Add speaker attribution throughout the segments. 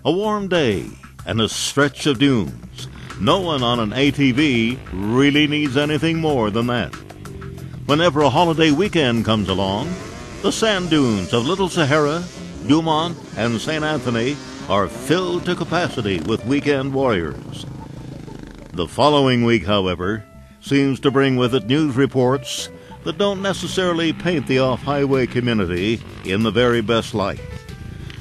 Speaker 1: A warm day and a stretch of dunes. No one on an ATV really needs anything more than that. Whenever a holiday weekend comes along, the sand dunes of Little Sahara, Dumont, and St. Anthony are filled to capacity with weekend warriors. The following week, however, seems to bring with it news reports that don't necessarily paint the off-highway community in the very best light.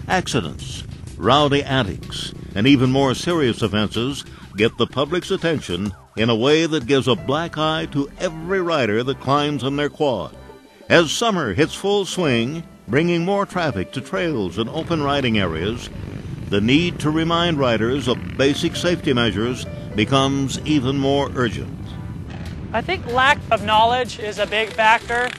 Speaker 1: Accidents, rowdy antics, and even more serious offenses get the public's attention in a way that gives a black eye to every rider that climbs on their quad. As summer hits full swing, bringing more traffic to trails and open riding areas, the need to remind riders of basic safety measures becomes even more urgent.
Speaker 2: I think lack of knowledge is a big factor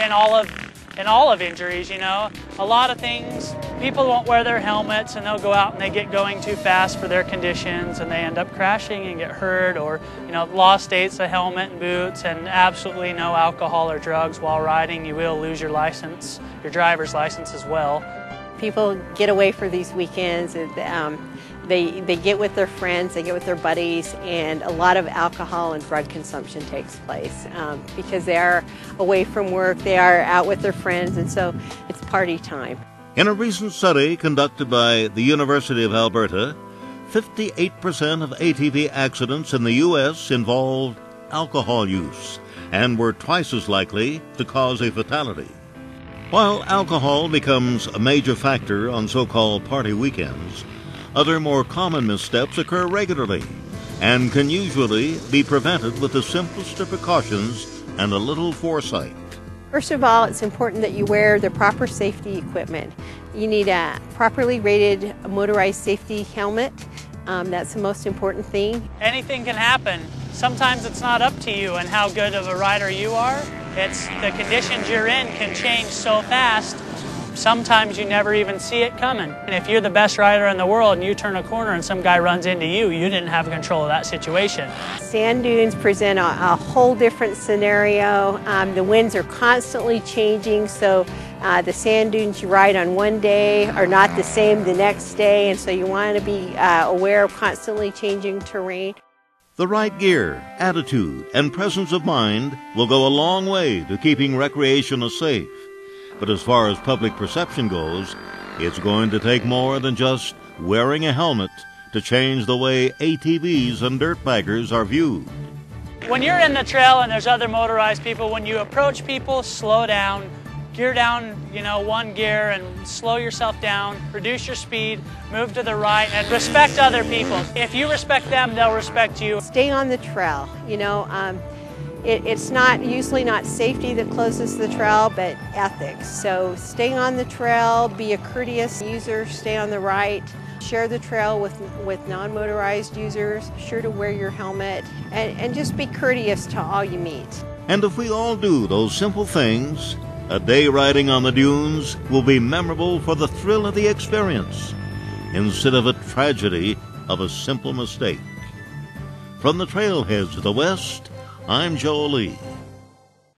Speaker 2: in all of injuries, you know. A lot of things, people won't wear their helmets and they'll go out and they get going too fast for their conditions and they end up crashing and get hurt, or, you know, law states a helmet and boots and absolutely no alcohol or drugs while riding. You will lose your license, your driver's license as well.
Speaker 3: People get away for these weekends. They get with their friends, they get with their buddies, and a lot of alcohol and drug consumption takes place because they are away from work, they are out with their friends, and so it's party time.
Speaker 1: In a recent study conducted by the University of Alberta, 58% of ATV accidents in the U.S. involved alcohol use and were twice as likely to cause a fatality. While alcohol becomes a major factor on so-called party weekends, other more common missteps occur regularly and can usually be prevented with the simplest of precautions and a little foresight.
Speaker 3: First of all, it's important that you wear the proper safety equipment. You need a properly rated motorized safety helmet. That's the most important thing.
Speaker 2: Anything can happen. Sometimes it's not up to you and how good of a rider you are. It's the conditions you're in can change so fast. Sometimes you never even see it coming. And if you're the best rider in the world and you turn a corner and some guy runs into you, you didn't have control of that situation.
Speaker 3: Sand dunes present a whole different scenario. The winds are constantly changing, so the sand dunes you ride on one day are not the same the next day, and so you want to be aware of constantly changing terrain.
Speaker 1: The right gear, attitude, and presence of mind will go a long way to keeping recreation safe. But as far as public perception goes, it's going to take more than just wearing a helmet to change the way ATVs and dirtbaggers are viewed.
Speaker 2: When you're in the trail and there's other motorized people, when you approach people, slow down, gear down, one gear and slow yourself down, reduce your speed, move to the right, and respect other people. If you respect them, they'll respect you.
Speaker 3: Stay on the trail, It's usually not safety that closes the trail, but ethics. So stay on the trail, be a courteous user, stay on the right, share the trail with non-motorized users, be sure to wear your helmet, and just be courteous to all you meet.
Speaker 1: And if we all do those simple things, a day riding on the dunes will be memorable for the thrill of the experience, instead of a tragedy of a simple mistake. From the trailheads of the West, I'm Joe Lee.